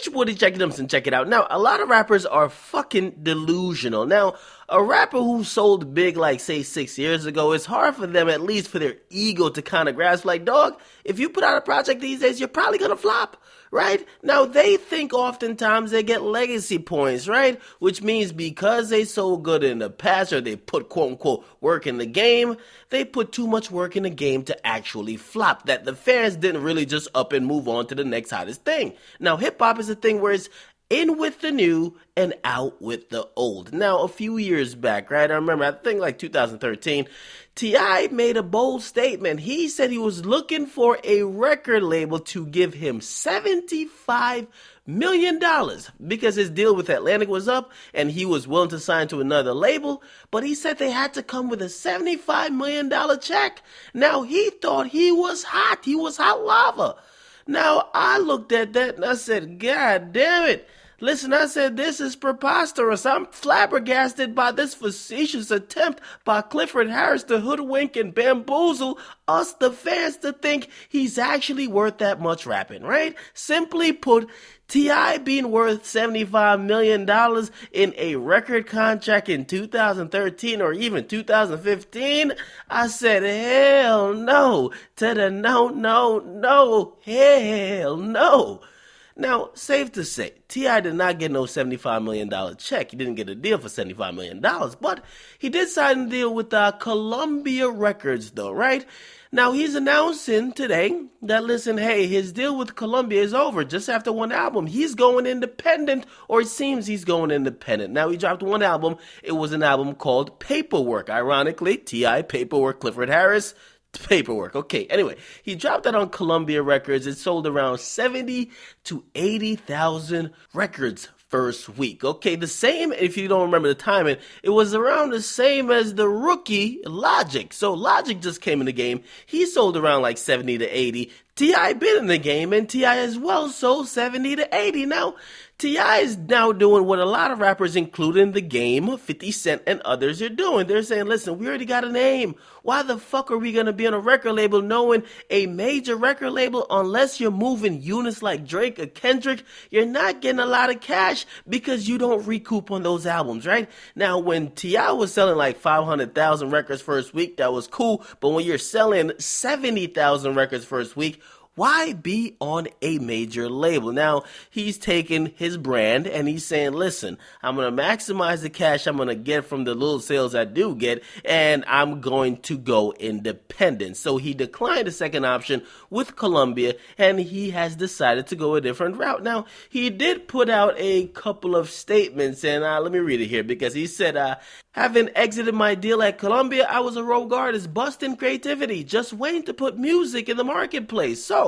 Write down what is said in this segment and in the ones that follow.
get your booty, check it out, and check it out. Now, a lot of rappers are fucking delusional. Now, a rapper who sold big, like, say, 6 years ago, it's hard for them, at least for their ego, to kind of grasp, like, dog, if you put out a project these days, you're probably gonna flop, right? Now, they think oftentimes they get legacy points, right? Which means because they sold good in the past, or they put, quote-unquote, work in the game, they put too much work in the game to actually flop, that the fans didn't really just up and move on to the next hottest thing. Now, hip-hop is a thing where it's in with the new and out with the old. Now, a few years back, right, I remember, I think like 2013, T.I. made a bold statement. He said he was looking for a record label to give him $75 million because his deal with Atlantic was up and he was willing to sign to another label, but he said they had to come with a $75 million check. Now, he thought he was hot. He was hot lava. Now, I looked at that and I said, God damn it. Listen, I said, this is preposterous. I'm flabbergasted by this facetious attempt by Clifford Harris to hoodwink and bamboozle us, the fans, to think he's actually worth that much rapping, right? Simply put, T.I. being worth $75 million in a record contract in 2013 or even 2015, I said, hell no, to the no, hell no. Now, safe to say, T.I. did not get no $75 million check. He didn't get a deal for $75 million, but he did sign a deal with Columbia Records, though, right? Now, he's announcing today that, listen, hey, his deal with Columbia is over just after one album. He's going independent, or it seems he's going independent. Now, he dropped one album. It was an album called Paperwork. Ironically, T.I., Paperwork, Clifford Harris, Paperwork. Okay, anyway, he dropped that on Columbia Records. It sold around 70 to 80,000 records first week. Okay, the same, if you don't remember the timing, it was around the same as the rookie Logic. So Logic just came in the game. He sold around like 70 to 80. T.I. been in the game, and T.I. as well sold 70 to 80. Now, T.I. is now doing what a lot of rappers, including The Game, 50 Cent, and others are doing. They're saying, listen, we already got a name. Why the fuck are we going to be on a record label knowing a major record label, unless you're moving units like Drake or Kendrick, you're not getting a lot of cash because you don't recoup on those albums, right? Now, when T.I. was selling like 500,000 records first week, that was cool. But when you're selling 70,000 records first week, why be on a major label? Now, he's taking his brand and he's saying, listen, I'm going to maximize the cash I'm going to get from the little sales I do get, and I'm going to go independent. So he declined the second option with Columbia, and he has decided to go a different route. Now, he did put out a couple of statements, and let me read it here, because he said, having exited my deal at Columbia, I was a rogue artist, busting creativity, just waiting to put music in the marketplace. So,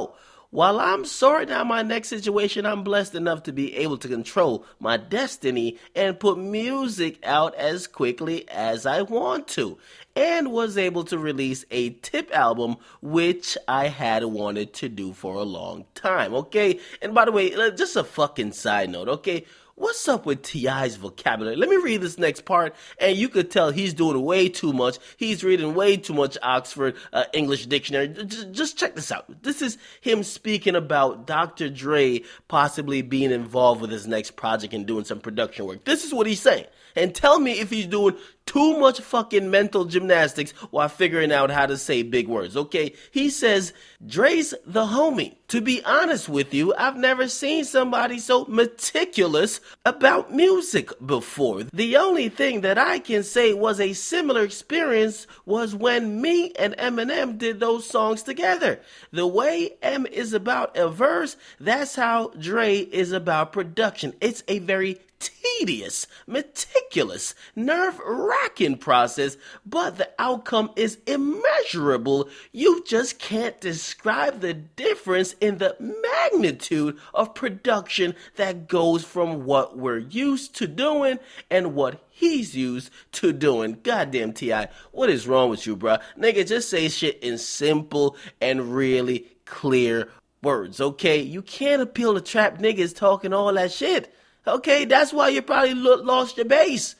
while I'm sorting out my next situation, I'm blessed enough to be able to control my destiny and put music out as quickly as I want to. And was able to release a tip album, which I had wanted to do for a long time, okay? And by the way, just a fucking side note, okay? What's up with T.I.'s vocabulary? Let me read this next part, and you could tell he's doing way too much. He's reading way too much Oxford English Dictionary. Just check this out. This is him speaking about Dr. Dre possibly being involved with his next project and doing some production work. This is what he's saying. And tell me if he's doing too much fucking mental gymnastics while figuring out how to say big words, okay? He says, Dre's the homie. To be honest with you, I've never seen somebody so meticulous about music before. The only thing that I can say was a similar experience was when me and Eminem did those songs together. The way M is about a verse, that's how Dre is about production. It's a very tedious, meticulous, nerve-wracking process, but the outcome is immeasurable. You just can't describe the difference in the magnitude of production that goes from what we're used to doing and what he's used to doing. Goddamn, T.I., what is wrong with you, bruh? Nigga, just say shit in simple and really clear words, okay? You can't appeal to trap niggas talking all that shit. Okay, that's why you probably lost your base.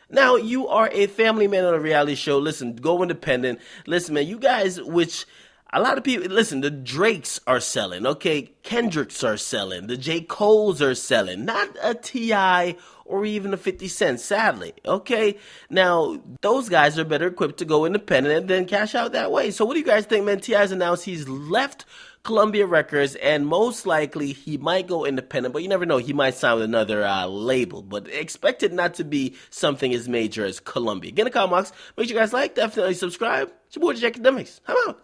Now, you are a family man on a reality show. Listen, go independent. Listen, man, you guys, which A lot of people, listen, the Drakes are selling, okay? Kendricks are selling. The J. Coles are selling. Not a T.I. or even a 50 Cent, sadly, okay? Now, those guys are better equipped to go independent and then cash out that way. So what do you guys think, man? T.I.'s announced he's left Columbia Records, and most likely he might go independent, but you never know. He might sign with another label, but expect it not to be something as major as Columbia. Get in the comment box. Make sure you guys like, definitely subscribe. It's your boy, Akademiks. I'm out.